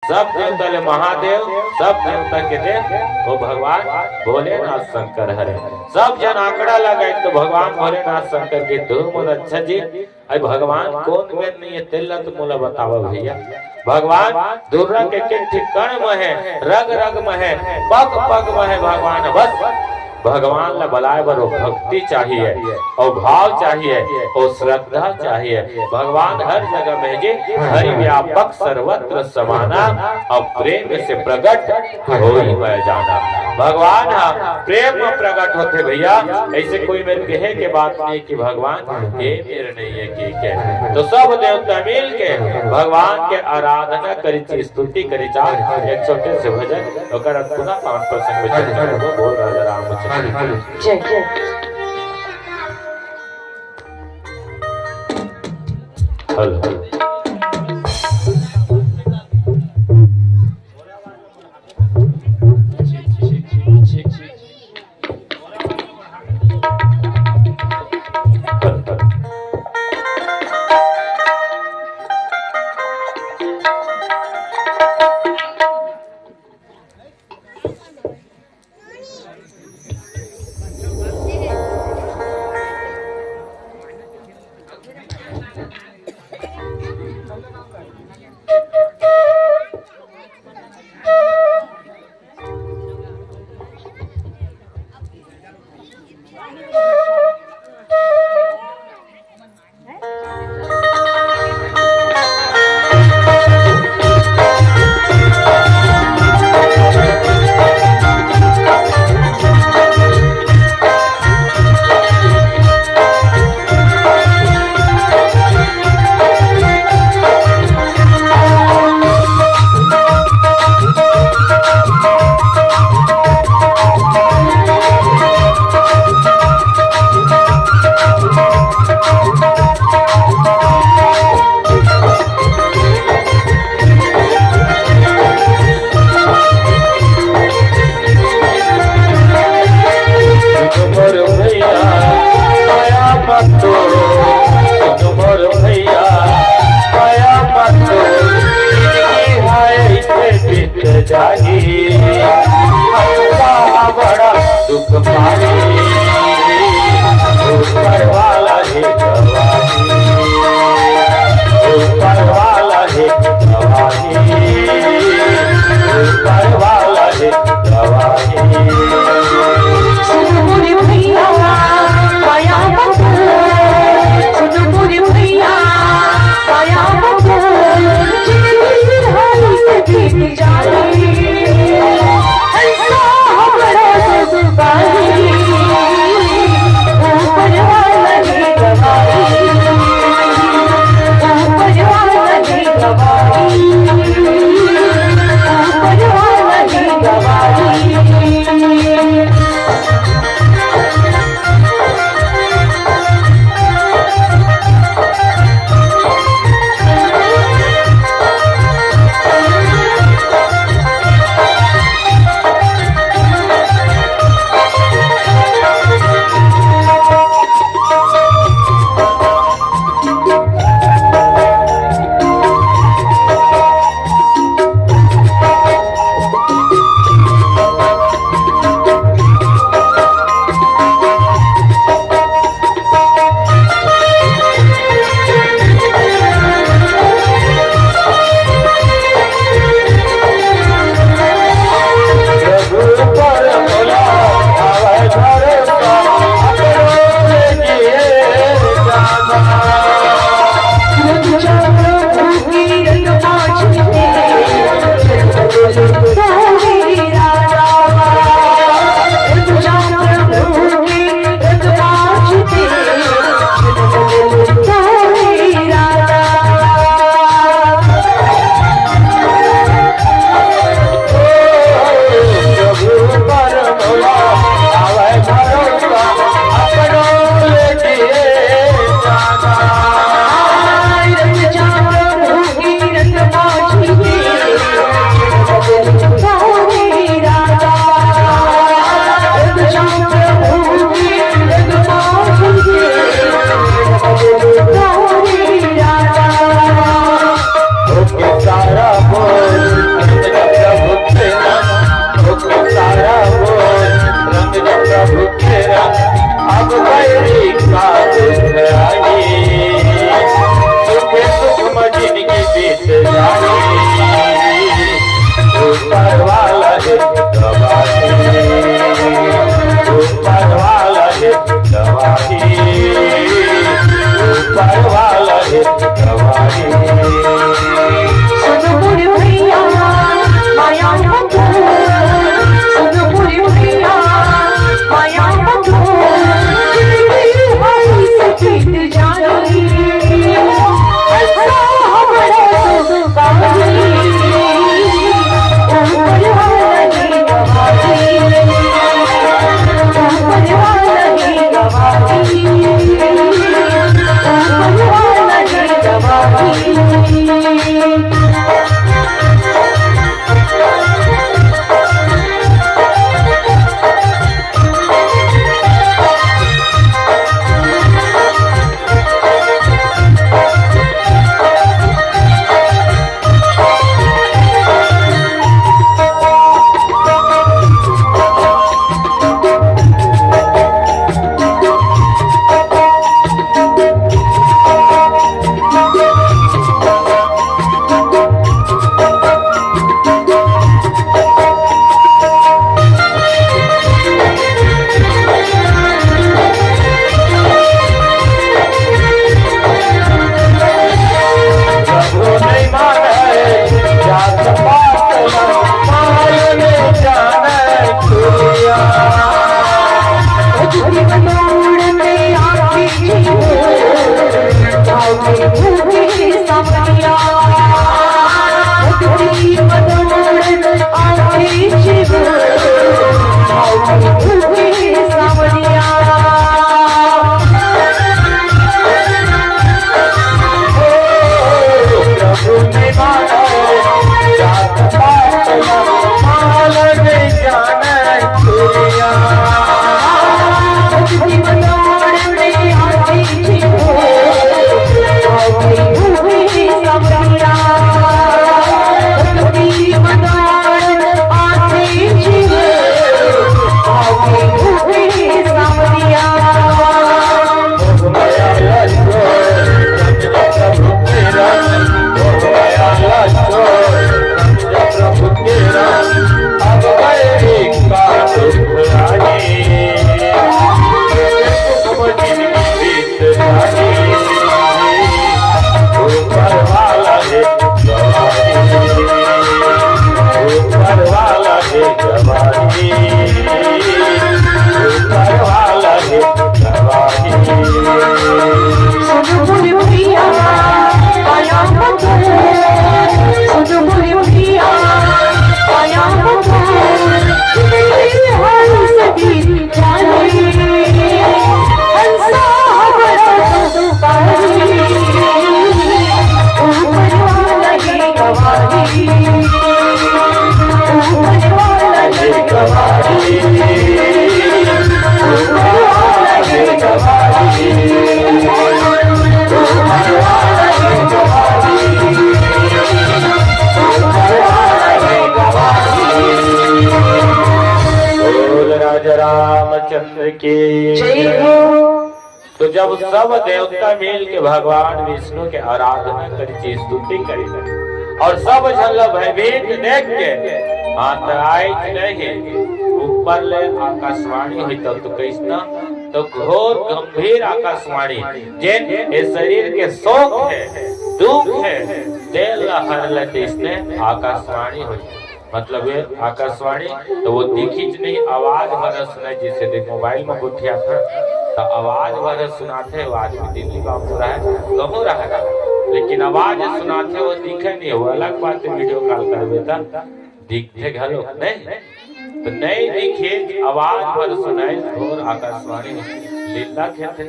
सब देवता ले महादेव, सब देवता के देव वो भगवान भोलेनाथ शंकर हरे। सब जन आंकड़ा लगाए तो भगवान भोलेनाथ शंकर के धूम अच्छा जी। अरे भगवान कौन में नहीं है तेल तो मोला बताओ भैया। भगवान दुर्रा के कण में है, रग रग में है, पग पग में है भगवान। बस भगवान ला बलाए बरो भक्ति चाहिए और भाव चाहिए और श्रद्धा चाहिए। भगवान हर जगह में जे हरि व्यापक सर्वत्र समाना और प्रेम से प्रकट होई मैं जाना। भगवान प्रेम में प्रकट होते भैया। ऐसे कोई मेरे कहे के बात नहीं कि भगवान ये मेरे नहीं है कि के तो सब देवता मिल के भगवान के आराधना करी, स्तुति करी। एक छोटे से भजन और पुनः 5% में चल जाएगा। बोल राजा राम जय जय हेलो बड़ा दुख पारी ऊपर वाला है गवाही, ऊपर वाला है गवाही, ऊपर वाला है गवाही। सुनो मोरे भैया पाया बदल, सुनो मोरे भैया पाया बदल, जिंदगी हाल से बीत जाए ऐसा बड़ा दुख पाई ऊपर वाला गवाही सुनो मोरे भैया माया बंधु सुनो मोरे भैया माया बंधु हमारी सखीत जानी ऐसा हमारा सुगानी ऊपर वाली गवाही ऊपर वाली गवाही ऊपर वाली गवाही रामचंद्र की तो जब सब देवता मिल के भगवान विष्णु के आराधना करी स्तुति करी और सब झल भयभीत देख के आतराई नहीं ऊपर ले आकाशवाणी हुई तब तो कैसना तो घोर गंभीर आकाशवाणी जिन ये शरीर के शोक है दुख है दिल हर लेते इसने आकाशवाणी हुई मतलब ये आकाशवाणी तो वो दिखी नहीं आवाज भर सुनाई जैसे देख मोबाइल में बुठिया था तो आवाज भर सुनाते वो आदमी दिल्ली में हो रहा है कहो रहा है लेकिन आवाज सुनाते वो दिखे नहीं वो अलग बात है वीडियो कॉल कर बेटा दिखते घलो नहीं तो नहीं दिखे आवाज भर सुनाई और आकाशवाणी लीला खेलते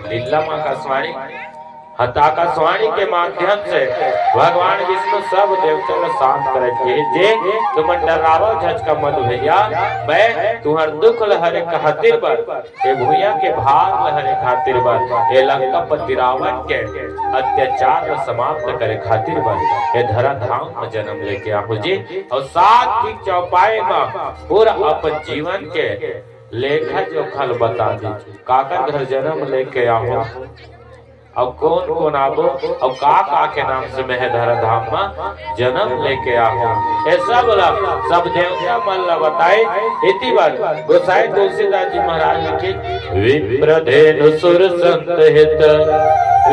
लीला में आकाशवाणी आकाशवाणी के माध्यम से भगवान विष्णु सब देवता को शांत करे जे तुम डरावा झचका मत भैया मैं तुम्हार दुख लहरे खातिर पर ये भूया के भार लहरे खातिर पर ये लंका पति रावण के अत्याचार को समाप्त करे खातिर पर ये धरा धाम में जन्म लेके आहो जी और सात की चौपाई में पूरा अपन जीवन के लेखा जोखा बता दीजिए काकर घर जन्म लेके आओ अब कौन आबो अब का के नाम से मैं धरा धाम में जन्म लेके आओ ये सब सब देवता मन ला बताए इति बात गोसाई तुलसीदास जी महाराज लिखे विप्रधेनु सुर संत हित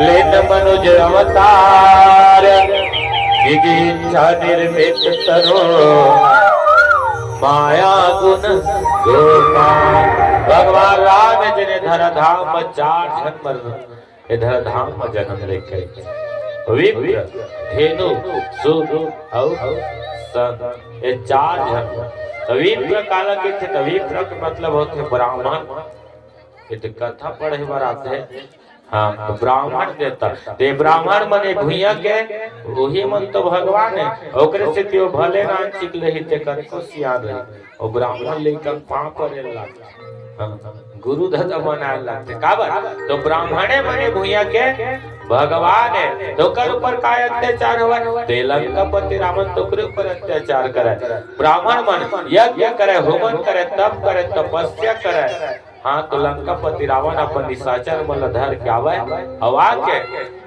लेन मनुज अवतार इच्छा निर्मित तरो माया गुण गोपाल भगवान राम जिन्हें धरा धाम में 4 जन्म इधर धाम में जन्म लेके विप्र धेनु सुर और संत ये 4 जन्म विप्र काल के थे विप्र के मतलब होते ब्राह्मण ये तो कथा पढ़े बार आते हैं हाँ तो ब्राह्मण देता ते ब्राह्मण मने भुइया के वही मन तो भगवान है ओकरे से त्यो भले ना चिकले ही ते कर को सियान रहे और ब्राह्मण लेकर पाप करे ला गुरु धत बनाए लगते काबर तो ब्राह्मणे मने भुइया के भगवान है तो कर ऊपर काय अत्याचार हुआ ते लंकापति रावण तो कर ऊपर अत्याचार करे ब्राह्मण मन यज्ञ करे होमन करे तप करे तपस्या करे हाँ तो लंकापति रावण अपन निशाचर मल धर के आवे हवा के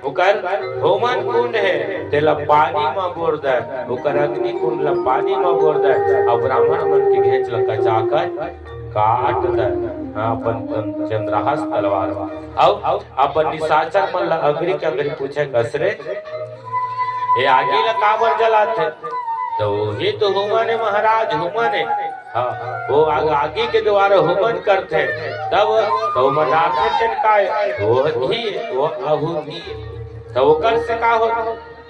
ओकर होमन कुंड है तेला पानी में बोर दे ओकर अग्नि कुंड ला पानी में बोर दे और ब्राह्मण मन के घेच लका जाकर काट दे अपन चंद्रहास तलवार और अपन निशाचर मन ला अग्नि के अग्नि पूछे कसरे ये आगे ला काबर जलाते तो ही तो होमन है महाराज होमन है हाँ वो आगे के द्वारा होमन करते तब तो मनाते तिनका वो आहुति तो कर से का हो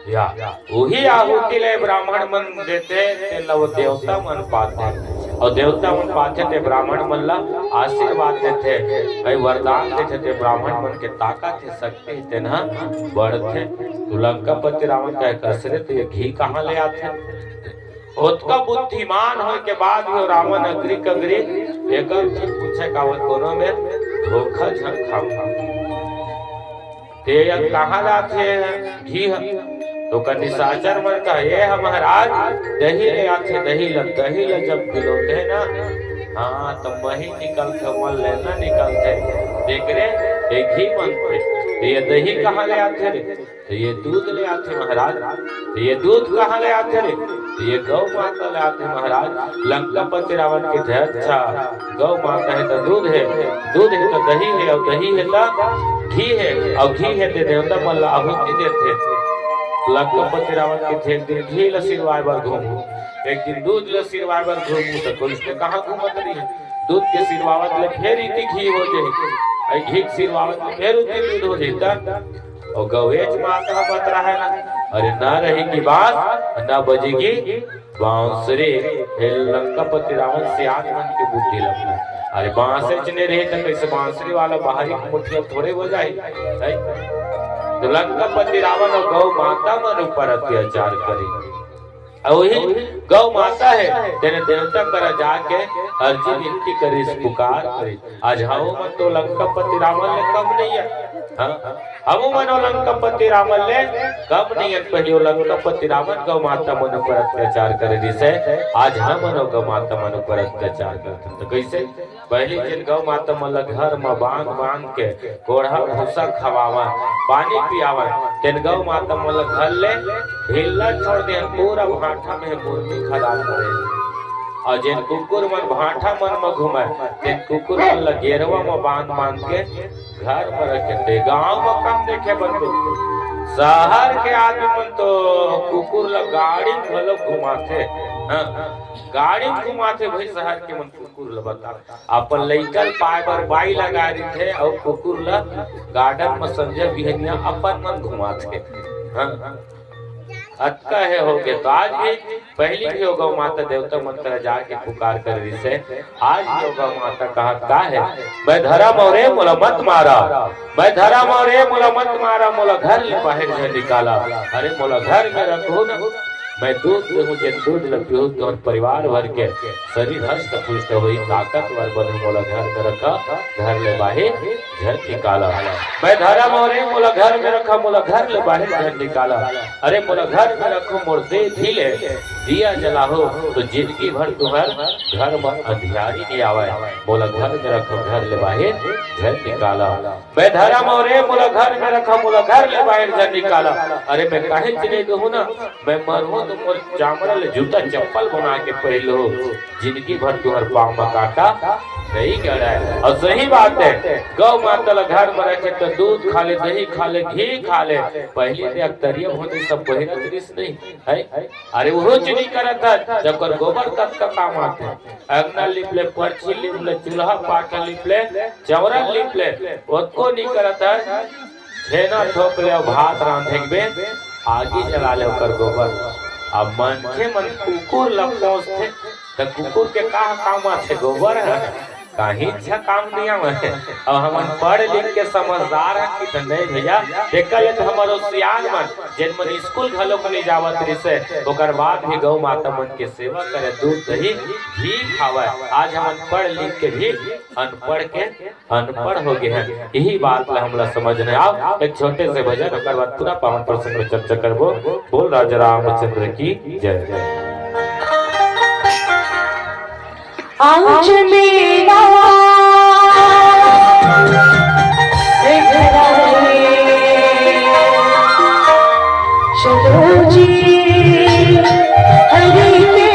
या वही आहुति ले ब्राह्मण मन देते ते लव देवता मन पाते और देवता मन पाते थे ब्राह्मण मन ला आशीर्वाद देते भाई वरदान देते थे ब्राह्मण मन के ताकत है शक्ति थे ना बढ़ते तो लंकापति रावण का कसरत ये घी कहाँ ले आते ओतका बुद्धिमान होए के बाद भी रावण अग्री कगरी एक पूछे का कोनो में धोखा झन खाऊंगा ते कहाँ लाते घी तो कनी साचर मन का ये महाराज दही ले आते दही ल जब पिलोते ना हाँ तो वही निकलते मन लेना निकलते देख रहे एक ही मन पे ये दही कहाँ ले आते रे तो ये दूध ले आते महाराज तो ये दूध कहाँ ले आते रे तो ये गौ माता ले आते महाराज लंकापति रावण के थे अच्छा गौ माता है तो दूध है तो दही है और दही है तो घी है और घी है तो देवता मन आहुति देते लंकापति रावण के थे एक दिन घी लसिरवाए बार घूमू एक दिन दूध लसिरवाए बार घूमू तो पुलिस ने कहाँ घूमत रही है दूध के सिरवावत ले फिर इतनी घी हो जाए घी सिरवावत ले फिर उतनी दूध हो जाता और गवेच माता बत रहा है ना अरे ना रहेगी बात ना बजेगी बांसुरी लंकापति रावण से आग मन की बुद्धि लगना अरे बांसुरी चने रहे तो कैसे बांसुरी वाला बाहरी मुठिया थोड़े हो जाए तो लंकापति रावण और गौ माता मन ऊपर अत्याचार करी वही गौ माता है तेने देवता करा जाके अर्जी विनती करी पुकार करी आज हम मन तो लंकापति रावण ले कम नहीं है हम मन लंकापति रावण ले कम नहीं है पहले लंकापति रावण गौ माता मन पर अत्याचार करे जिसे आज हम मन गौ माता मन पर अत्याचार करते तो कैसे पहले जिन गौ माता मन घर में बांध के कोढ़ा भूसा खवावा पानी पियावा तेन गौ माता मन घर ले ढीला छोड़ दे पूरा भाठा में मुर्गी खराब करे और जिन कुकुर मन भाठा मन में घुमाए तेन कुकुर मन ला गेरवा में बांध के घर में रखे दे गांव में कम देखे बंदू शहर के आदमी मन तो कुकुर ला गाड़ी भलो घुमाते गाड़ी घुमाते भाई शहर के मन कुकुर ला बता अपन लइकल पाए पर बाई लगा थे और कुकुर ला गार्डन में समझे बिहनिया अपन मन घुमाते अटका है हो गया तो आज भी पहली भी गौ माता देवता मंत्र जाके पुकार कर रही से आज भी गौ माता कहा है मैं धरा मोरे मोला मत मारा मैं धरा मोरे मोला मत मारा मोला घर ले बाहर से निकाला अरे मोला घर में रखो ना मैं दूध देहूं जे दूध लपीहूं तो परिवार भर के शरीर हस्त पुष्ट हुई ताकतवर बनू मोला घर में रखा घर ले बाहर घर निकाला मैं धरा मोरे मोला घर में रखा मोला घर ले बाहर घर निकाला अरे मोला घर में रखो मोर दे धीले दिया जलाहो तो जिंदगी भर तुम्हार घर में अंधियारी नहीं आवे। बोला घर में रखो घर ले बाहर घर निकाला। मैं धर्म और बोला घर में रखो बोला घर ले बाहर घर निकाला। अरे मैं काहे चले कहूँ ना, मैं मरहूँ तो मोर चामड़ा ले जूता चप्पल बना के पहलो, जिंदगी भर तुम्हार पाँव में काटा नहीं कह रहा है। और सही बात है, गौ माता घर में रखे तो दूध खा ले, दही खा ले, घी खा ले। पहले से अक्तरिया होने सब बहिरत रिस नहीं है। अरे वो नहीं करता जब कर गोबर कत का काम आते हैं। अंगना लिप ले, पर्ची लिप ले, चूल्हा पाटा लिप ले, चौरा लिप ले, उसको नहीं करता। छेना ठोक ले, भात रांधे बे आगे जला ले कर गोबर। अब मन के मन कुकुर लपौस थे तो कुकुर के का काम आते गोबर है कहीं अच्छा काम नहीं है। अब हम पढ़ लिख के समझदार है कि नहीं भैया देखल तो हमारो सियान मन जिन मन स्कूल घलो को नहीं जावत रिसे ओकर बाद भी गौ माता मन के सेवा करे, दूध दही घी खावे। आज हम पढ़ लिख के भी अनपढ़ हो गए हैं। यही बात ला हमला समझने आओ। एक छोटे से भजन ओकर बाद पूरा पावन प्रसंग पर चर्चा करबो। बोल राजा रामचंद्र की जय। आज मेरा चलो जी हरि के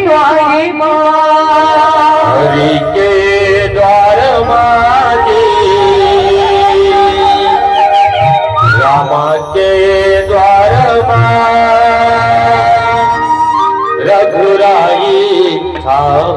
द्वारे माँ, हरि के द्वार माँ रामा के द्वार माँ रघुराई ठाव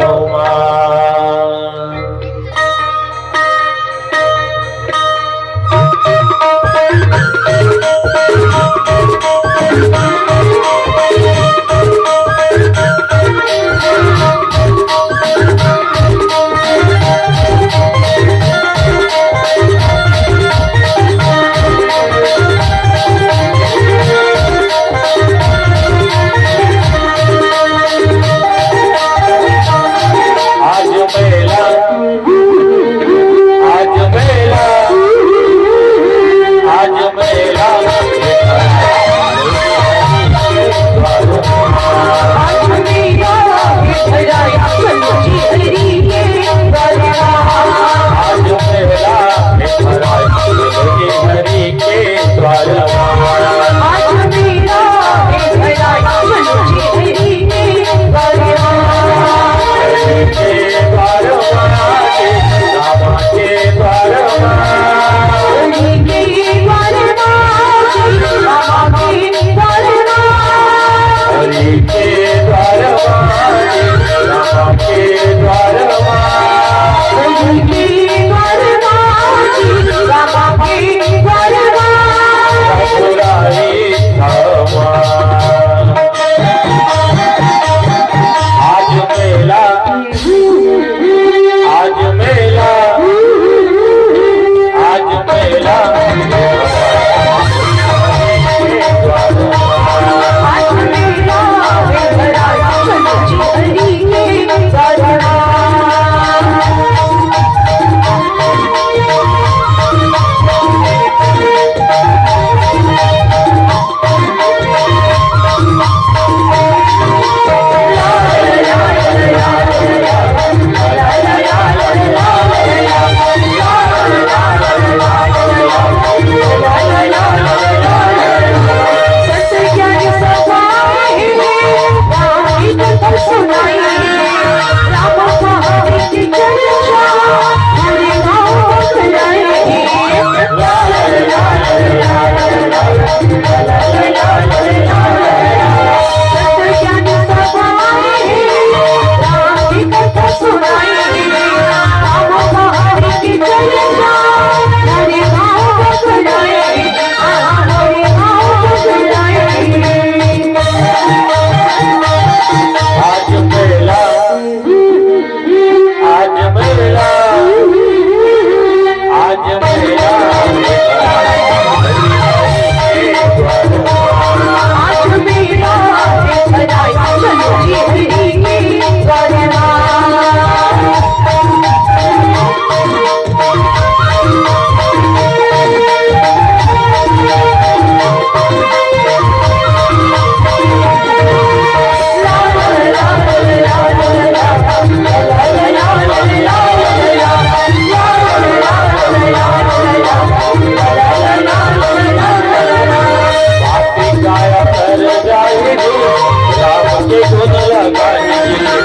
के गुण लगाएंगे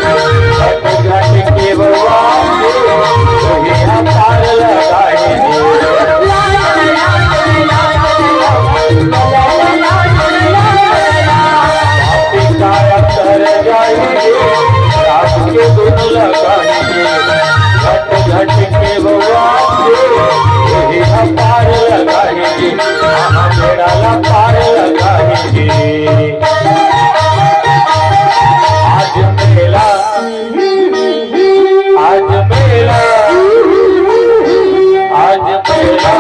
घट घट के भगवान वही अपार लगाएंगे कर जाएंगे राम के गुण लगाएंगे घट घट के भगवान वही अपार लगाएंगे मेरा पार लगाएंगे आज मेला आज मेला आज मेला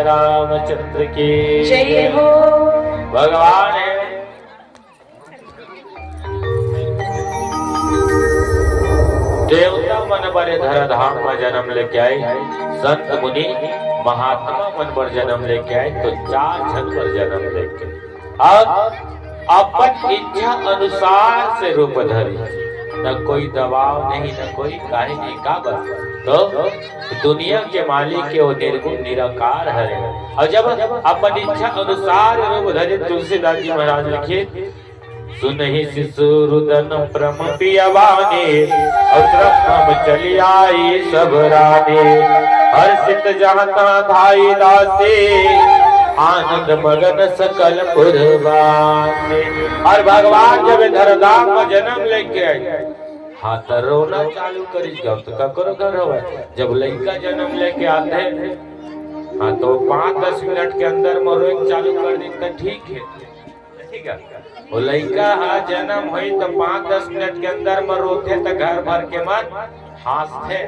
रामचंद्र की जय हो। भगवान है देवता मन बड़े धर धाम में जन्म लेके आए संत मुनि महात्मा मन पर जन्म लेके आए तो 4 जन पर जन्म लेके अब अपन इच्छा अनुसार से रूप धरी न कोई दबाव नहीं न कोई काहे नहीं का तो दुनिया के मालिक के वो निर्गुण निराकार है और जब अपन इच्छा अनुसार रूप धरे तुलसीदास जी महाराज लिखे सुनहि शिशु रुदन प्रम पियवाने अवसरम चली आई सब राने हर्षित जहता धाई दासे आनंद मगन सकल पुरवाने। और भगवान जब धरधाम में जन्म लेके आए हाँ तो रोना चालू करी जाओ तो का करो घर हो जब लड़का जन्म लेके आते हैं हाँ तो 5-10 मिनट के अंदर में रोना चालू कर दी तो ठीक है वो लड़का हाँ जन्म हुई तो 5-10 मिनट के अंदर में रोते तो घर भर के मन हंसते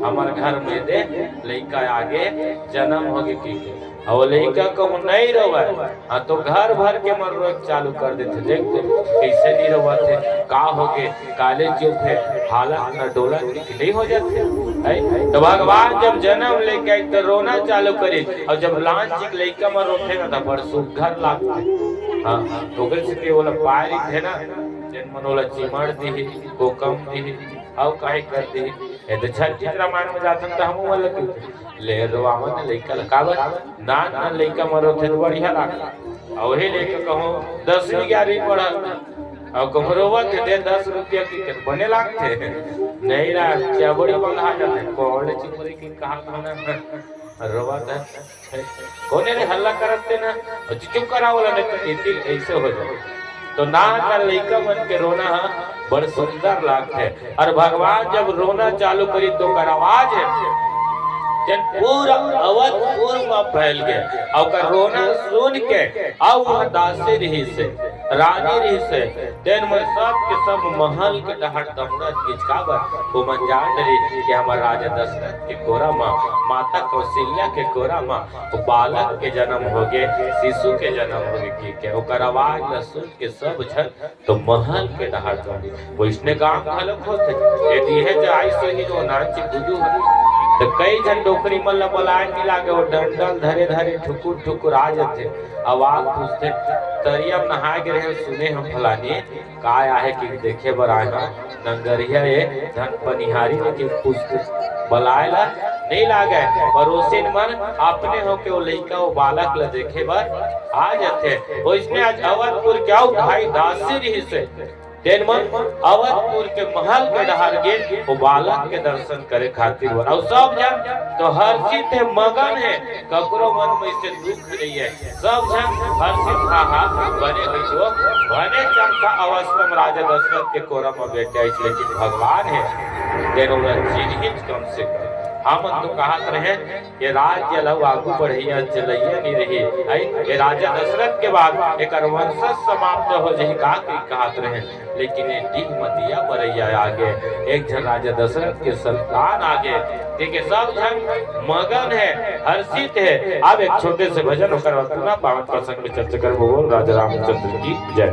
हमारे घर में दे लड़का आगे जन्म हो गए और लड़का को नहीं रोवा हाँ तो घर भर के मन रोक चालू कर देते देखते कैसे नहीं रोवाते का हो गए काले चुप है हालत न डोला नहीं हो जाते। तो भगवान जब जन्म लेके आए तो रोना चालू करे और जब लांच लड़का में रोते ना तो बड़ सुघर लागते हाँ तो से बोला पारी थे ना जन मनोला चिमड़ दी को कम दी और काहे कर दी ये तो छठ रामायण में जातन तो हम वाला ले रोवावन लइका लकावर ना लइका मरो थे बढ़िया लाग और हे लेके कहूं 10वीं 11वीं पढ़ा और कमरोवा के दे 10 रुपया की बने लागते नहीं ना क्या बड़ी बंधा जाते कोड़े चिमरे की कहा ना रोवा था कोने रे हल्ला करते ना चुप करा वाला नहीं तो ऐसे हो जाए तो ना का लइका मन के रोना बड़ सुंदर लागते और भगवान जब रोना चालू करी तो कर आवाज जन पूरा अवधपुर में फैल गए और रोना सुन के अब वह दासी रही से रानी रही से दिन में सब के सब महल के डहर दमड़ा खिचकावर वो मन जान रही कि हमारे राजा दशरथ के कोरा माँ माता कौशल्या के कोरा माँ तो बालक के जन्म हो गए शिशु के जन्म हो गए के ओकर आवाज न सुन के सब जन तो महल के डहर दमड़ी वो इसने गांव खलक होते यदि है जो आई सही तो नाच गुदू तो कई जन डोकरी मल्ला बोलाए मिला के वो डंडल धरे धरे ठुकुर ठुकुर आ जाते आवाज पूछते तरिया नहा के रहे सुने हम फलानी का आहे कि देखे बर आए नंगरिया ये धन पनिहारी में के पूछते बुलाएला नहीं लागे पड़ोसी मन अपने हो के वो लड़का वो बालक ला देखे बर आ जाते। वो इसने आज अवधपुर क्या भाई दासी रही से तेन मन अवधपुर के महल के डहार गेल वो बालक के दर्शन करे खातिर और सब जन तो हर्षित है मगन है ककरो मन में से दुख नहीं है सब जन हर्षित हा बने हुई जो बने चमका अवस्था में राजा दशरथ के कोरा में बैठे लेकिन भगवान है तेन चिन्हित कम से कम हम तो कहत रहे ये राज्य लव आगू बढ़िया चलैया नहीं रही ये राजा दशरथ के बाद एक वंश समाप्त हो जाए का कहत रहे लेकिन ये डी मतिया बरैया आगे एक जन राजा दशरथ के संतान आगे ठीक है सब जन मगन है हर्षित है। अब एक छोटे से भजन होकर पुनः पावन प्रसंग में चर्चा कर बोल राजा रामचंद्र की जय।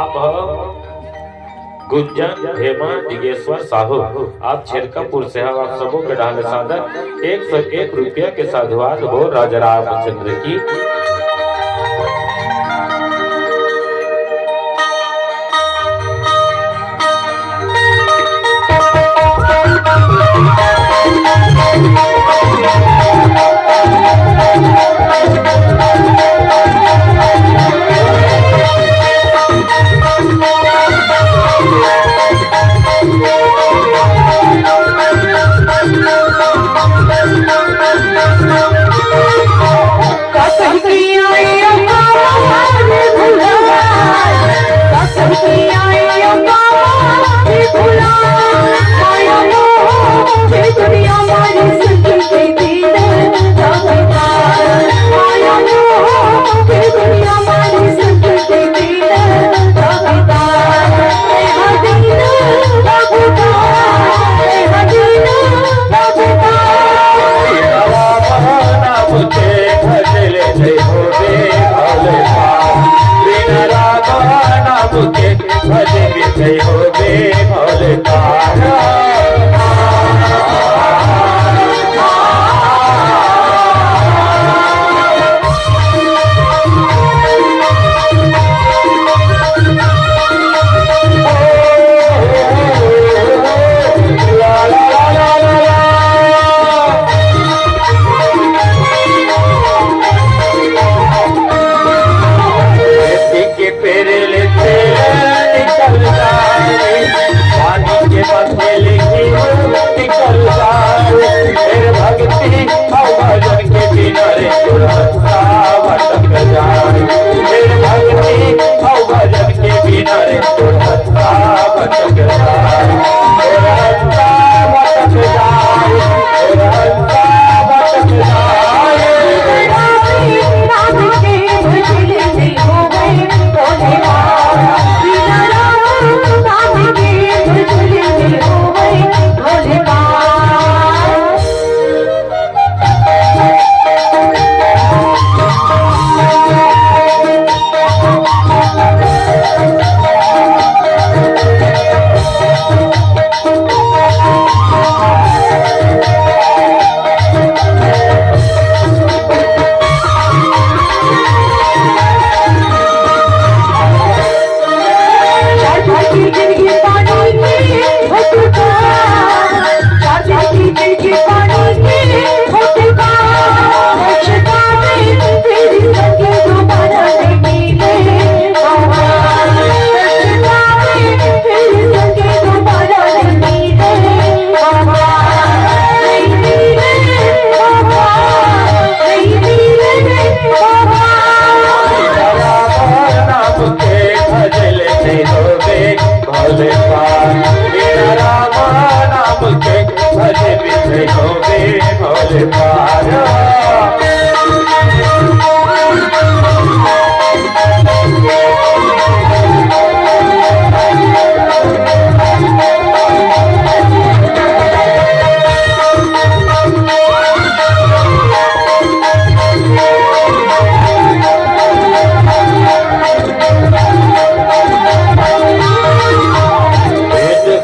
आप गुंजन हेमा दिगेश्वर साहू आप छिरकापुर से हम आप सबों के डाले साधन 101 रुपया के साधुवाद हो राजा रामचंद्र की।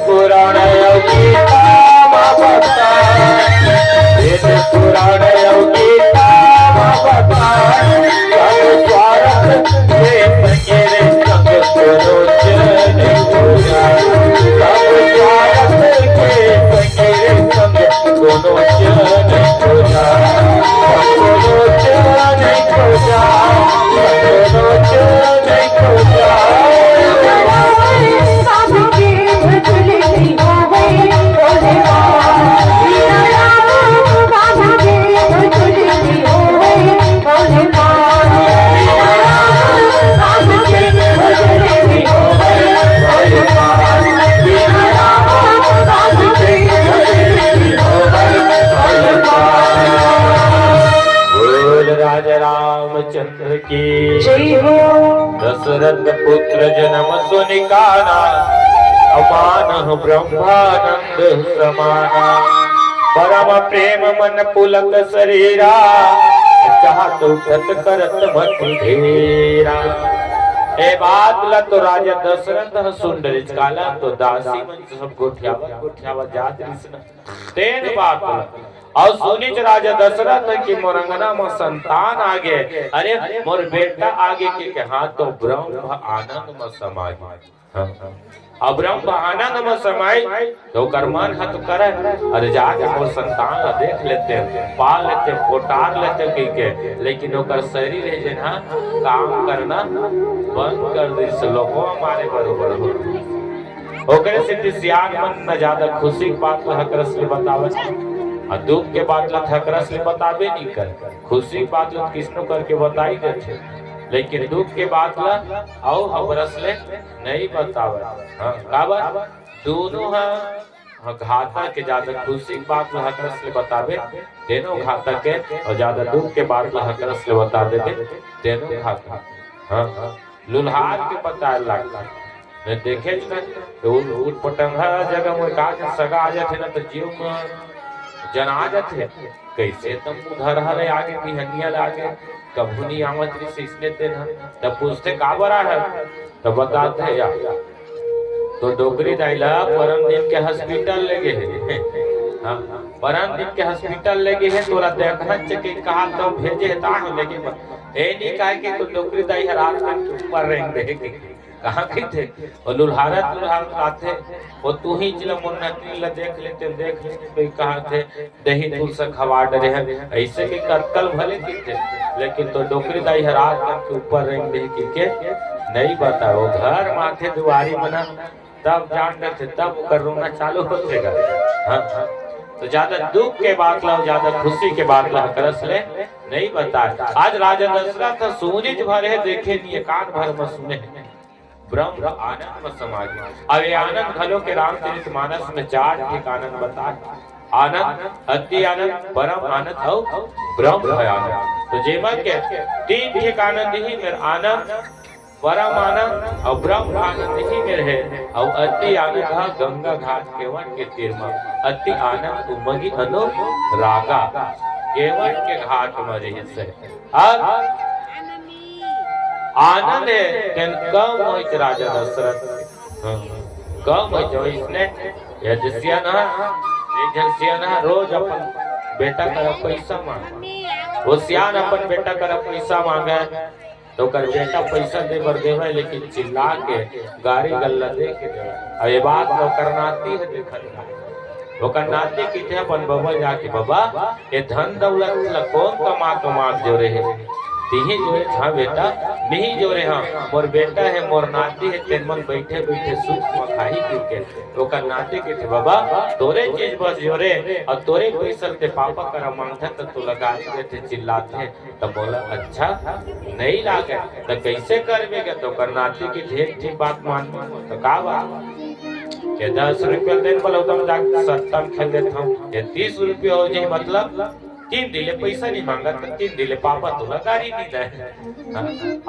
पुराण महाराज रामचंद्र की जय हो। दशरथ पुत्र जन्म सुनिकाना अमान ब्रह्मानंद समाना परम प्रेम मन पुलक शरीरा चाहत उठत करत मति धेरा। ए बात ला तो राजा दशरथ सुंदर काला तो दासी मन सब गोठियावा जात कृष्ण तेन बात और सुनिच राजा दशरथ की मोरंगना में संतान आगे अरे मोर बेटा आगे के हाथ तो ब्रह्म आनंद में समाई अब ब्रह्म आनंद में समाई तो कर्मन हत करे अरे जाके मोर संतान ला देख लेते पाल लेते पोटार लेते के लेकिन ओकर शरीर है जे ना काम करना बंद कर दे से लोगों हमारे बरोबर हो ओकरे से सियान मन न ज्यादा खुशी की बात हकरस ले बतावे और दुख के बात ला हकरस ले बतावे नहीं कर खुशी की बात ला किसनो करके बताई देते लेकिन दुख के बात ला आओ हकरस ले नहीं बतावे। हां काबर दोनों है घाता के ज्यादा खुशी की बात ला हकरस ले बतावे दोनों घाता के और ज्यादा दुख के बात ला हकरस ले बता देते दोनों घाता। हां लुल्हार के बताए लगता मैं देखे तो उठ पटंगा जगह में का सगा आ जाते ना तो जीव में जना जाते कैसे तुम उधर हरे आगे की हनिया लागे कबूनी आमंत्री से इसने तेना तब पूछते का बरा है तो बताते हैं यार तो डोगरी दाइला परम दिन के हॉस्पिटल लगे है। हां परम दिन के हॉस्पिटल लगे है तोरा देखना के कहा तो भेजे ता लेकिन ए नहीं कहे कि तो डोगरी दाई रात के ऊपर रहेंगे देखे कहाँ गए थे और लुल्हारा आते वो तू ही चलो मुन्नती ला देख लेते कहा थे दही दूध से खवा डरे हैं ऐसे भी कल भले की थे लेकिन तो डोकरी दाई रात के ऊपर रहेंगे के नहीं बता वो घर माथे दुआरी बना तब जान रहे थे तब कर रोना चालू हो जाएगा। हाँ तो ज्यादा दुख के बात ला ज्यादा खुशी के बात ला करस ले नहीं बताए। आज राजा दशरथ सूरज भरे देखे नहीं कान भर में सुने ब्रह्म आनंद में समा गया। अब ये आनंद घलो के रामचरित मानस में चार एक आनंद बताए आनंद अति आनंद परम आनंद और ब्रह्म आनंद। तो जेमा के तीन एक आनंद ही मेरे आनंद परम आनंद और ब्रह्म आनंद ही मेरे है और अति आनंद गंगा घाट केवट के तीर में अति आनंद उमगी अनु रागा केवट के घाट में रही से और आनंद है कम हो राजा दशरथ कम हो जो इसने सियाना रोज अपन बेटा कर पैसा मांग वो सियान अपन बेटा कर पैसा मांगे तो कर बेटा पैसा दे बर देवे लेकिन चिल्ला के गाड़ी गल्ला दे के और ये बात वो करनाती है देखत वो करनाती की थे अपन बाबा जाके बाबा ये धन दौलत कौन कमा जो रहे तीही जोरे था बेटा नहीं जोरे हाँ मोर बेटा है मोर नाती है तेन मन बैठे बैठे सुख में खाही के तो का नाते के थे बाबा तोरे चीज बस जोरे और तोरे पैसा ते पापा करा मांगता तो तू लगा देते चिल्लाते तो बोला अच्छा नहीं लागे तो कैसे करबेगा तो कर नाती की ढेर ठीक बात मान तो का बात के 10 रुपया देन बोलो तुम जाके सत्तम खेल देता हूँ ये 30 रुपया हो जाए मतलब 3 दिले पैसा नहीं मांगा तो 3 दिले पापा तुला गाड़ी नहीं दे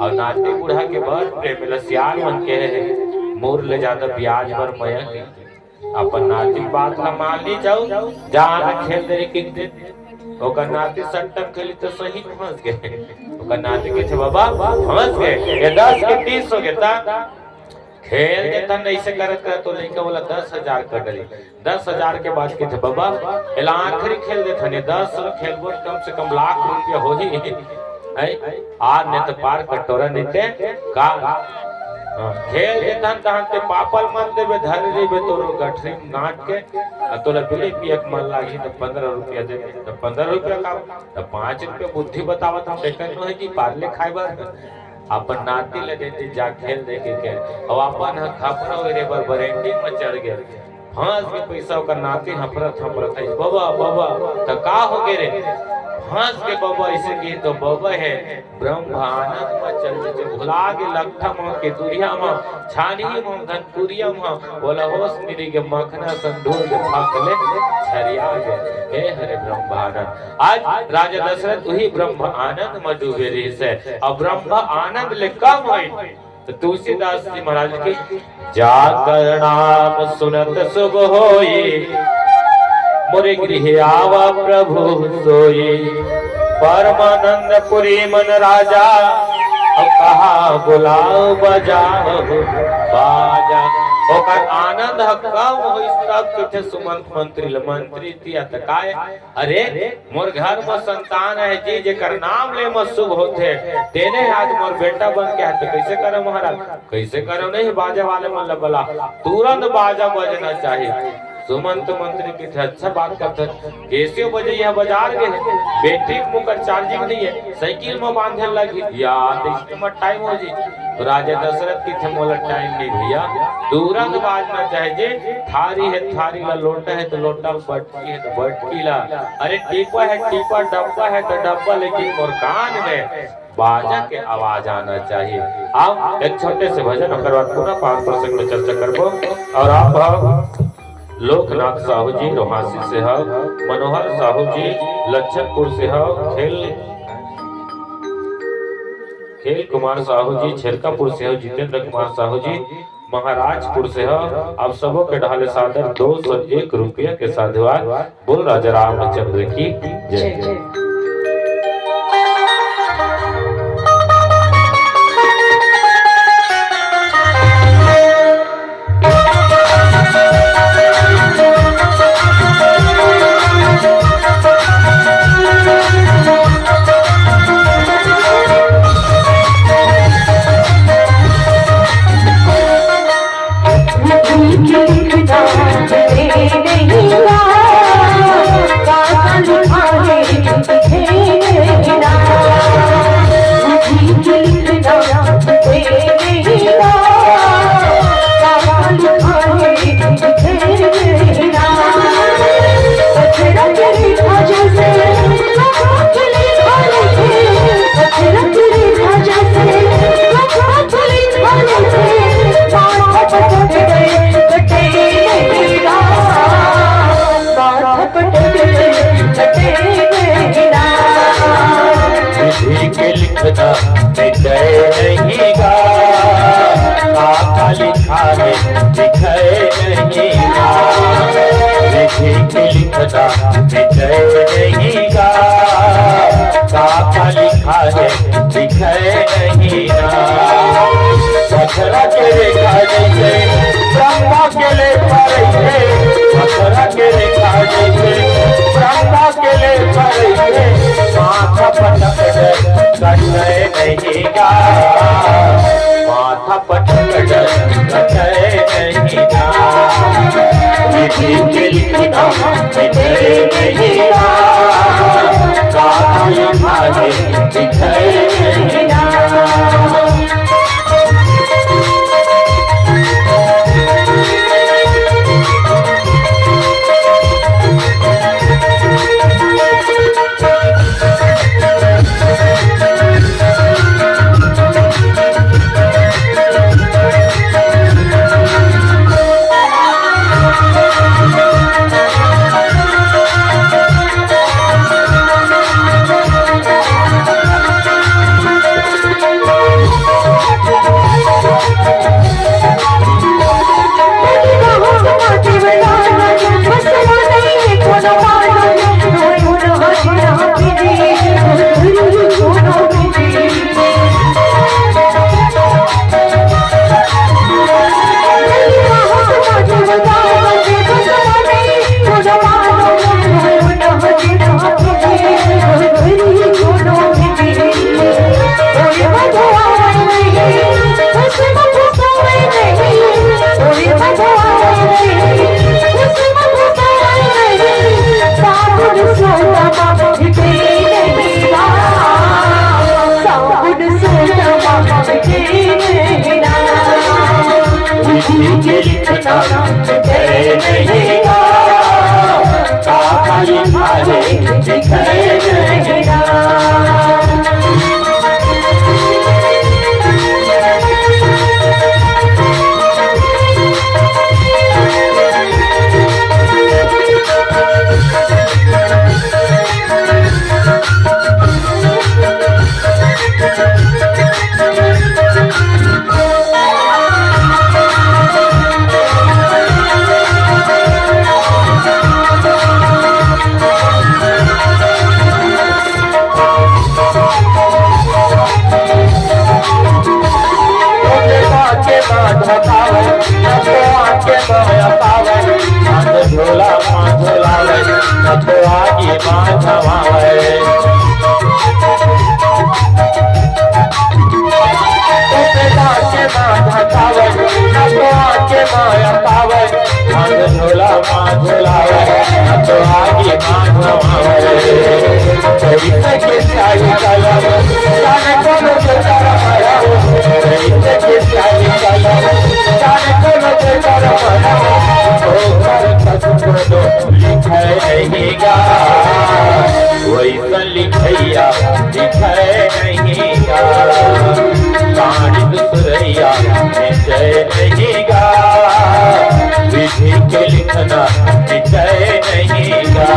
और नाते बूढ़ा के बर प्रेम लसियार मन के है मोर ले ज्यादा ब्याज पर मया अपन नाती बात ला मान ली जाओ जान खेल दे के दे ओकर नाती सट्टम खेली तो सही फंस गए ओकर नाती के थे बाबा फंस गए ये 10 के 30 हो गया खेल देता नहीं से करत तो लड़का बोला 10,000 कर डली 10,000 के बाद के थे बाबा एला आखिरी खेल देता ने 10 खेलबो कम से कम लाख रुपया हो ही है आज ने तो पार कटोरा नीते का खेल देता तहते पापल मन देबे धर देबे तोरो गठरी नाट के तोला बिले पियक मन लागी तो 15 रुपया दे तो 15 रुपया का तो 5 रुपया बुद्धि बतावत हम देखन है जी पार्ले खाइबर अपन नाती ले देते जा खेल देखे के और अपन खपरा रे बर बरेंडिंग में चढ़ गए हंस के पैसा ओकर नाती हफरत है बाबा बाबा तो का हो गे रे हंस के बाबा ऐसे की तो बाबा है ब्रह्म आनंद में चल जे भुला के लखा में के दुरिया में छानी में धनपुरिया में बोला होश मिली के मखना संधूर के फाकले छरिया गए हे हरे ब्रह्म आनंद। आज राजा दशरथ वही ब्रह्म आनंद में डूबे रही से और ब्रह्म आनंद ले कम हुई तो तुलसीदास जी महाराज की जाकर नाम सुनत शुभ होई मोरे गृह आवा प्रभु सोई परमानंद पुरी मन राजा अब कहा बुलाओ बजाओ बाजा ओकर आनंद कम होई तब किथे सुमंत मंत्री तिया तकाय अरे मोर घर में संतान है जी जेकर नाम ले में शुभ होते तेने आज मोर बेटा बन के आते कैसे करो महाराज कैसे करो नहीं बाजे वाले मन बोला तुरंत बाजा बजना चाहिए। सुमंत मंत्री की अच्छा बात करते कैसे बजे यहाँ बाजार गए बैटरी मुकर चार्जिंग नहीं है साइकिल में बांधे लगी यार इसमें टाइम हो जी तो राजा दशरथ की थे मोला टाइम नहीं भैया तुरंत बाजना चाहिए थारी है थारी ला लोटा है तो लोटा बटकी है तो बटकी ला अरे टीपा है टीपा डब्बा है तो डब्बा लेकिन मोर कान में बाजा के आवाज आना चाहिए। आप एक छोटे से भजन और बाद पूरा 5 प्रसंग में चर्चा करबो और आप लोकनाथ साहू जी रोहासी से हो मनोहर साहू जी लच्छनपुर से हो खेल कुमार साहू जी छेरकापुर से हो जितेंद्र कुमार साहू जी महाराजपुर से हो आप सबों के ढाले सादर 201 रुपया के साधुवाद बोल राजा रामचंद्र की जय। माथा पटक तो आगे माँ छवावे के माँ धकावे तो आगे माँ पावे धन झोला माँ झोलावे तो आगे माँ छवावे चरित्र के त्यागी कलम जाने कोनो बेचारा मरा चरित्र के त्यागी कलम जाने कोनो बेचारा मरा होकर कसको लिखे नहीं गा वैसा लिखैया लिखे नहीं गा कहानी दूसरैया निश्चय नहीं गा विधि के लिखना निश्चय नहीं गा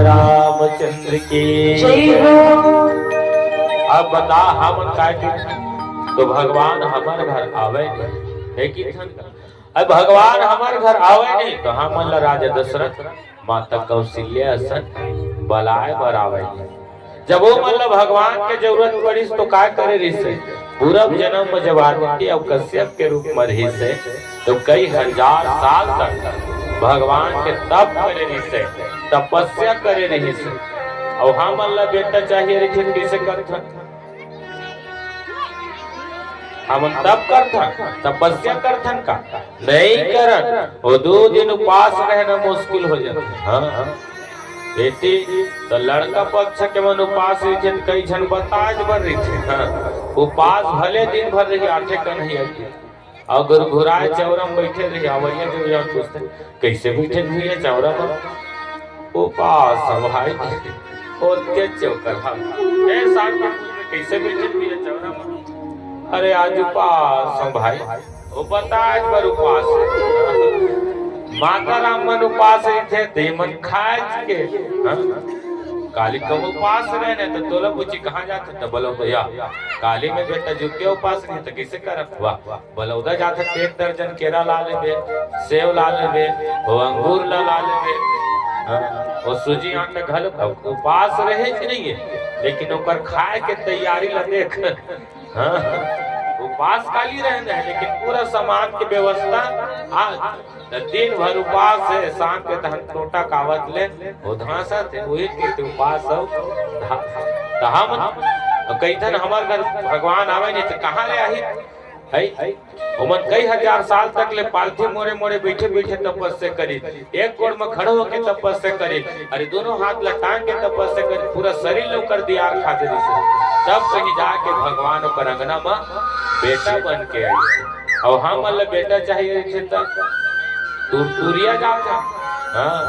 रामचंद्र की अब बता हम काय तो भगवान हमार घर आवे नहीं है कि अब भगवान हमार घर आवे नहीं तो हम राजा दशरथ माता कौशल्या सन बलाय बर आवे नहीं जब वो भगवान के जरूरत पड़ी तो काय करे रिसे पूरब जन्म में जब आदित्य और कश्यप के रूप में रही से तो कई हजार साल तक भगवान के तप करे रिसे तपस्या करे रही से और हम बेटा चाहिए रही कैसे करता हम तप करता तपस्या करथन का नहीं करन वो 2 दिन उपवास रहना मुश्किल हो जाता हाँ बेटी तो लड़का पक्ष के मन उपवास रही कई जन बताज भर रही थे हाँ उपवास भले दिन भर रही आठे का नहीं आती अगर घुराए चौरा में बैठे रही अवैया जो पूछते कैसे बैठे हुए चौरा में उपास भाई ओते चौकर हम ऐसा कैसे बैठे हुए चौरा में अरे आज उपास भाई वो बताए पर उपास माता राम मन उपास थे ते मन खाए के काली कम उपास रहने तो तोला पूछी कहाँ जाते तो बोलो भैया काली में बेटा जो के उपास नहीं तो कैसे करत हुआ बलौदा जाते 1 दर्जन केरा ला लेबे सेव ला लेबे वो अंगूर ला लेबे वो सूजी आटा घल उपास रहे नहीं है लेकिन ओकर खाए के तैयारी ला देख उपास काली रहने है लेकिन पूरा सामान की व्यवस्था दिन भर उपास है शाम के तहन टोटा कावत ले वो धासा थे वही के उपास हम कैथन हमार घर भगवान आवे नहीं तो कहाँ ले आई है उमन कई हजार साल तक ले पालथी मोरे मोरे बैठे बैठे तपस्या करी एक कोर में खड़े होके तपस्या करी अरे दोनों हाथ लटांग के तपस्या करी पूरा शरीर लोग कर दिया खाते से तब कहीं जाके भगवान और अंगना में बेटा बन के आई और हम बेटा चाहिए तुरिया जाता हाँ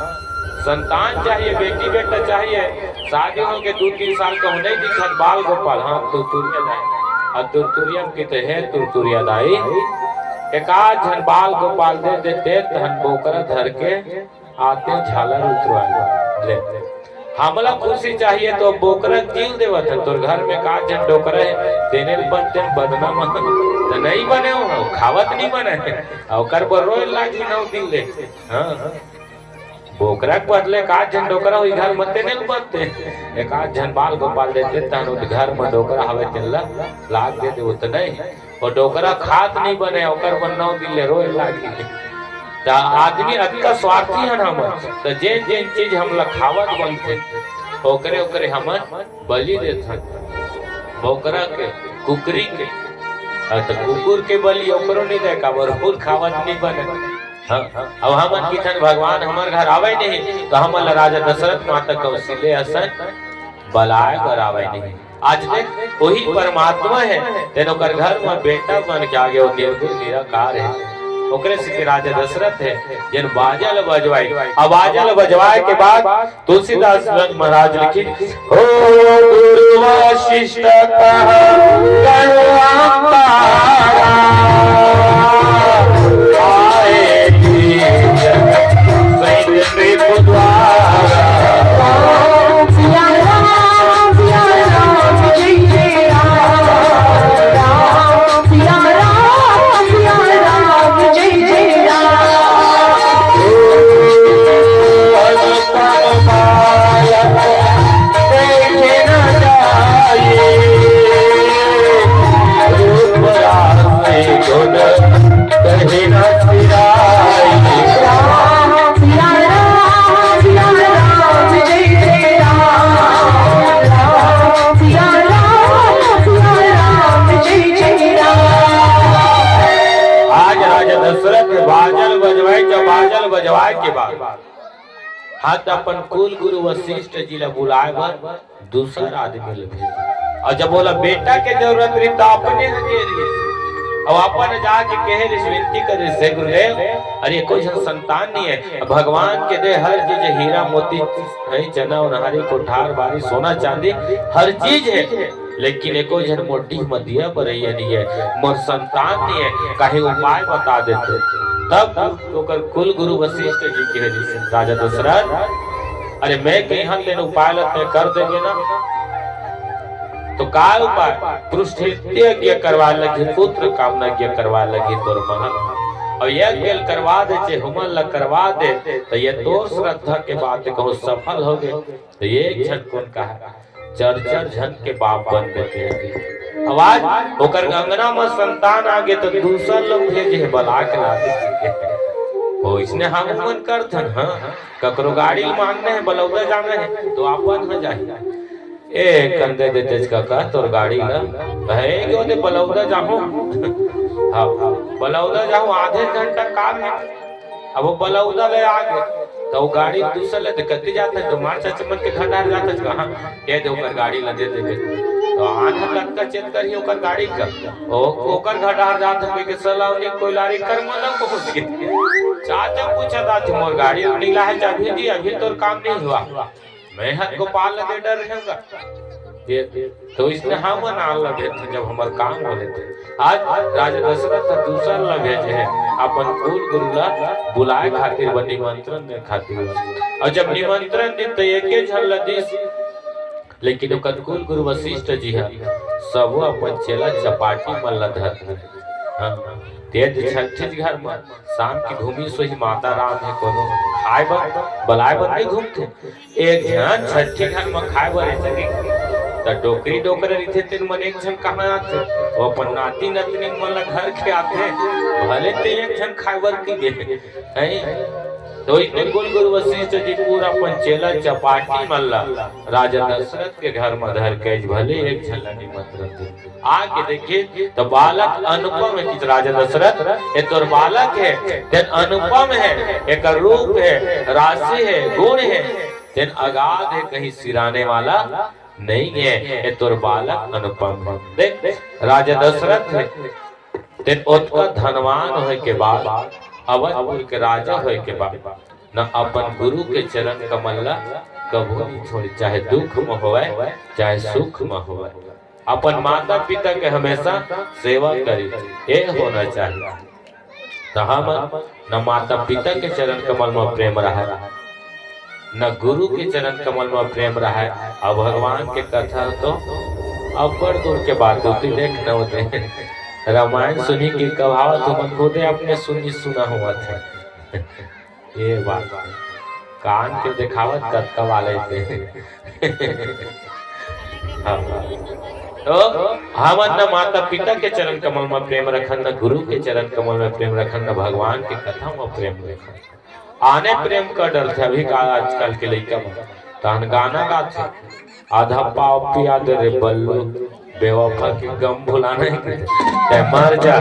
संतान चाहिए बेटी बेटा चाहिए शादी हो के 2-3 साल का नहीं दिखत बाल गोपाल हाँ तुरिया जाए और तुरतुरिया की तो है तुरतुरिया दाई एकाध झन बाल गोपाल दे देते धन बोकरा धर के आते झालर उतरवा ले हमला खुशी चाहिए तो बोकरा जीव देवत है तोर घर में का जन डोकरा देने बनते बदनाम तो नहीं बने हो खावत नहीं बने और कर पर रोए लागी नौ दिन ले हाँ बोकरा के बदले का जन डोकरा हुई घर मते नहीं बनते एक आध जन बाल गोपाल देते तन घर में डोकरा हवे चल लाग दे दे तो नहीं और डोकरा खात नहीं बने ओकर पर 9 दिन ले रोए लागी ता आदमी अत्का स्वार्थी है हम तो जे जे चीज हम लखावत बनते ओकरे ओकरे हम बलि देते बोकरा के कुकरी के तो कुकुर के बलि ओकरो नहीं दे का भरपूर खावत नहीं बने अब हमन किथन भगवान हमार घर आवे नहीं तो हम राजा दशरथ माता कौशल्या सन बलाय कर आवे नहीं आज देख वही परमात्मा है तेनो कर घर में बेटा बन के आगे वो निर्गुण निराकार है ओकरे से के राजा दशरथ है जिन बाजल बजवाई। अब बाजल बजवाए के बाद तुलसीदास महाराज लिखी, हो गुरु वशिष्ठ कहा गणवंतारा, आए सैन्य नृप द्वारा। सिया राम जय जय राम, सिया राम जय जय राम। अनुपम बालक देखे न जाए, रूप राशि गुण कहीं न सिराए। सिया राम जय जय राम, सिया राम जय जय राम। आज राजा दशरथ बाजल बजवाए। जब बाजल बजवाए के बाद हाथ अपन कुल गुरु वशिष्ठ जी ला बुलाए बर दूसरा आदमी ले भेज। और जब बोला बेटा के जरूरत रही तो अपने दे रही। अब अपन जाके कहे विनती करे से गुरुदेव, अरे कोई संतान नहीं है, भगवान के दे हर चीज, हीरा मोती है, चना उनहारी कोठार बारी सोना चांदी हर चीज है, लेकिन एको जन मोटी मदिया बरैया नहीं है, मोर संतान नहीं है, काहे उपाय बता देते। तब ओकर कुल गुरु वशिष्ठ जी के राजा दशरथ, अरे मैं कहीं लेन उपाय लते कर देंगे ना, तो का उपाय? पृष्ठीय यज्ञ करवा लगी, पुत्र कामना यज्ञ करवा लगी तोर महल, और यज्ञ करवा दे चे हमन ला करवा दे तो ये तोर श्रद्धा के बात कहूँ सफल हो गए। तो ये क्षण कौन कहा, चर्चर झन के बाप बन गए। आवाज ओकर अंगना में संतान आ गए तो दूसरा लोग भेजे बला के लाते हो, इसने हम मन करथन। हाँ ककरो गाड़ी मांगने है, बलौदा जाना है तो अपन हो जाए, ए कंदे देते काका तोर गाड़ी ला है कि ओदे बलौदा जाहूं। हां बलौदा जाहूं, आधे घंटा काम है। अब वो बलौदा ले आ गए तो वो गाड़ी दूसरा ले कति जाता है, तो मार चचमन के खंडार जाता है कहां कह दे ओकर गाड़ी ला दे दे तो आधा तक का चेक करिए ओकर गाड़ी का ओ ओकर खंडार जाता है के सलावनी कोई लारी कर मन पहुंच गई। चाचा पूछा था तुम मोर गाड़ी नीला है चाबी दी, अभी तोर काम नहीं हुआ, मैं हद गोपाल लगे डर रहेगा ये तो इसने हम ना लगे थे जब हमारे काम बोले थे। आज राजा दशरथ दूसरा ला भेजे है अपन कुल गुरु ला बुलाए खातिर व निमंत्रण दे खातिर, और जब निमंत्रण दी तो एके झन लदीस, लेकिन ओकर कुल गुरु वशिष्ठ जी है सब अपन चेला चपाटी में लधत। हां तेज छठिज घर में शाम की घूमी सोही माता राम है कोनो खाए बर बलाए बर नहीं घूमते, एक जन छठी घर में खाए बर ऐसे त डोकरी डोकर रिथे तेन मन एक जन कहां आते, वो अपन नाती नतनी मन ला घर के आते भले ते एक जन खाए बर की दे है। तो इतने कुल गुरु वशिष्ठ जी पूरा अपन चेला चपाटी मल्ला राजा दशरथ के घर में धर के भले एक झल्ला निमंत्रण दे आके देखिए तो बालक अनुपम है कि राजा दशरथ ये तोर बालक है तेन अनुपम है, एक रूप है, राशि है, गुण है, तेन अगाध है, कहीं सिराने वाला नहीं है, ये तोर बालक अनुपम है। देख राजा दशरथ है तेन ओतका धनवान होए के बाद अवधपुर के राजा होए के बाद न अपन गुरु के चरण कमल ला कबू नहीं छोड़ी, चाहे दुख में होवे चाहे सुख में होवे, अपन माता पिता के हमेशा सेवा करी, ये होना चाहिए। तो हम न माता पिता के चरण कमल में प्रेम रहा, न गुरु के चरण कमल में प्रेम रहा, अब भगवान के कथा तो अब बड़ दूर के बात होती। देख न होते रामायण सुनी की कहावत तुम खुदे अपने सुना हुआ था ये बात कान के दिखावत कतका वाले थे। तो हम न माता पिता के चरण कमल में प्रेम रखन, न गुरु के चरण कमल में प्रेम रखन, न भगवान के कथा में प्रेम रखन। आने प्रेम का डर थे अभी का आजकल के लड़का में तहन गाना गाते आधा पाव पिया दे रे बल्लू बेवफा के गम भुलाना है मर जा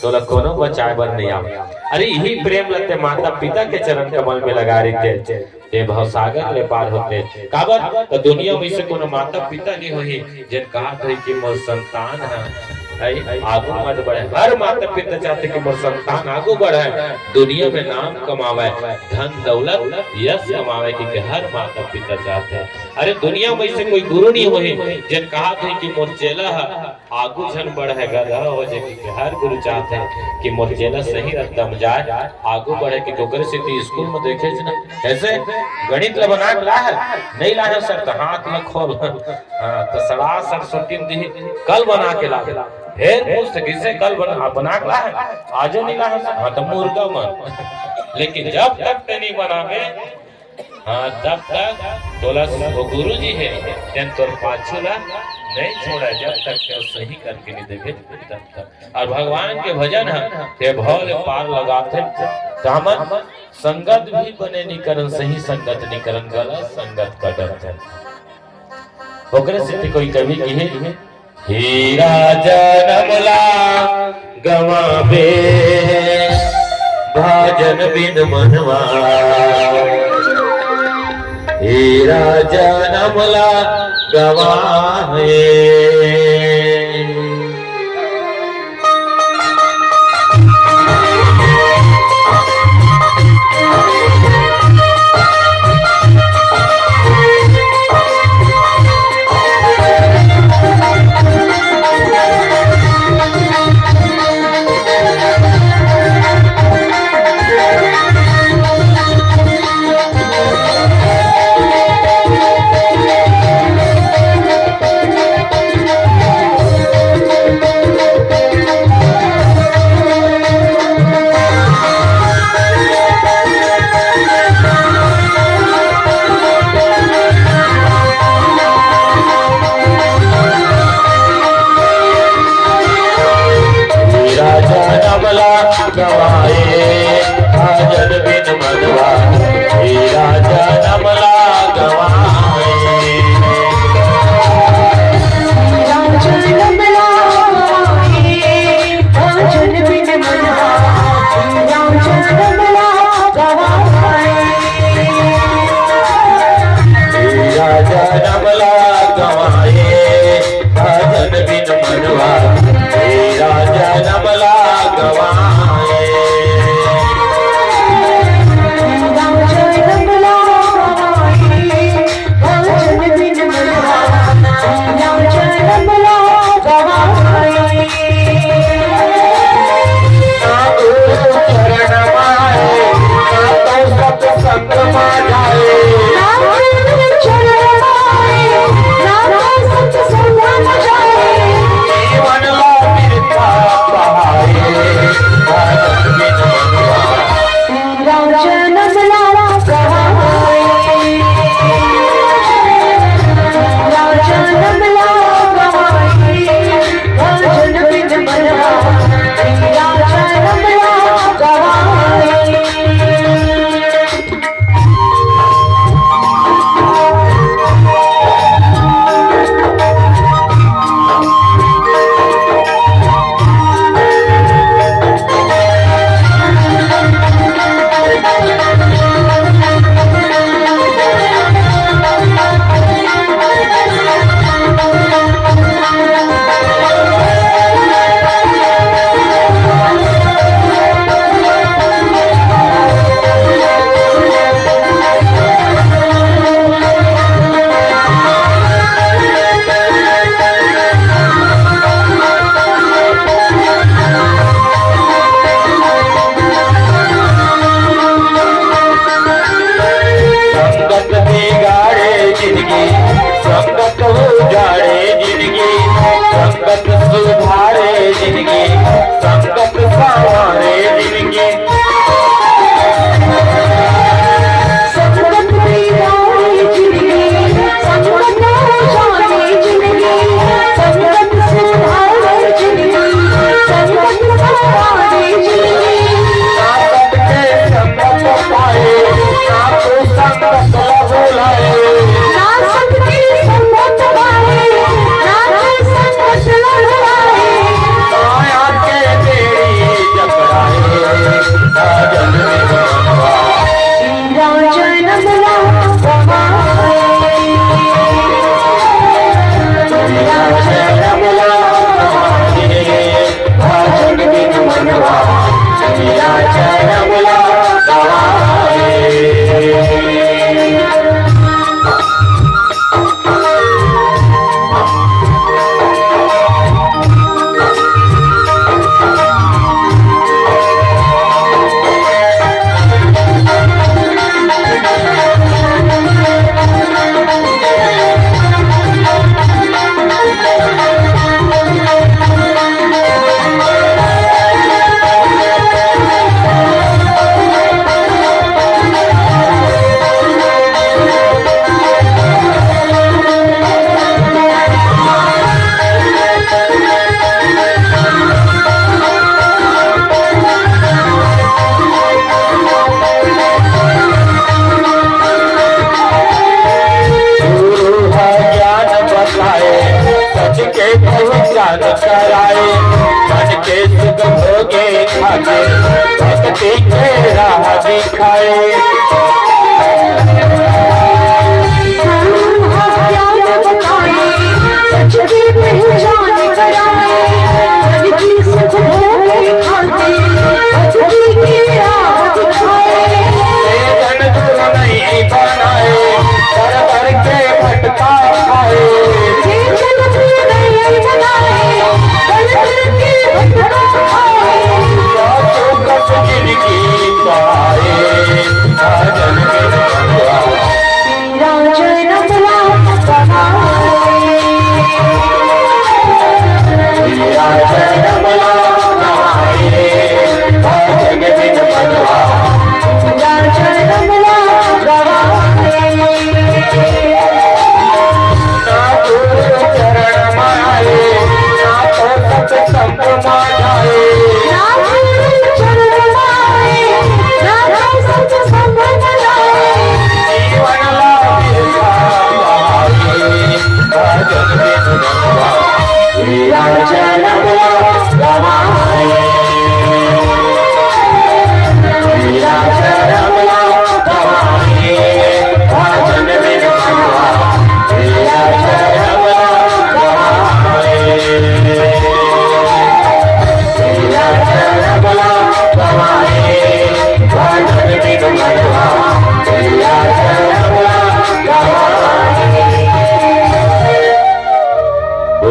तो कोनो बचाए बर नहीं आवे। अरे यही प्रेम लगते माता पिता के चरण कमल में लगा रहे थे ये भवसागर ले पार होते काबर तो दुनिया में से कोनो माता पिता नहीं होही जिन कहा थे कि मोर संतान है आगू मत बढ़े। हर माता पिता चाहते कि मोर संतान आगू बढ़े, दुनिया में नाम कमावे, धन दौलत यश कमावे कि हर माता पिता चाहते हैं। अरे दुनिया में से कोई गुरु नहीं होई जिन कहा थे कि मोर चेला आगू झन बढ़े गधा हो जाए कि हर गुरु चाहते हैं कि मोर चेला सही रस्तम जाए आगू बढ़े कि तोकर से स्कूल में देखे ना ऐसे गणित ला बना ला है नहीं ला है सर तो हाथ में खोल हाँ तो सड़ा सरस्वती दी कल बना के ला फिर पूछ किसे कल बना ला है आजो नहीं ला है हाँ तो मुर्गा मन लेकिन जब तक ते नहीं बनावे हाँ तब तक तोला वो गुरु जी है तेन तोर पाछू ला नहीं छोड़ा जब तक के सही करके नहीं देखे तब तक। और भगवान के भजन है ते भौल पार लगाते सामन संगत भी बने नहीं करन सही संगत नहीं करन गलत संगत का डरते ओकरे से कोई कवि की है हीरा जनमला गवावे भजन बिन मनवा हीरा जनमला गवावे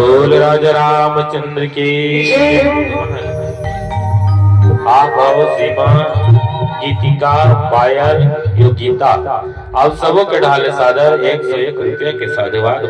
बोल राजा रामचंद्र की। आप आओ सीमा गीतिका पायल यो गीता आप सबों के ढाले सादर 101 रुपये के साधुवाद।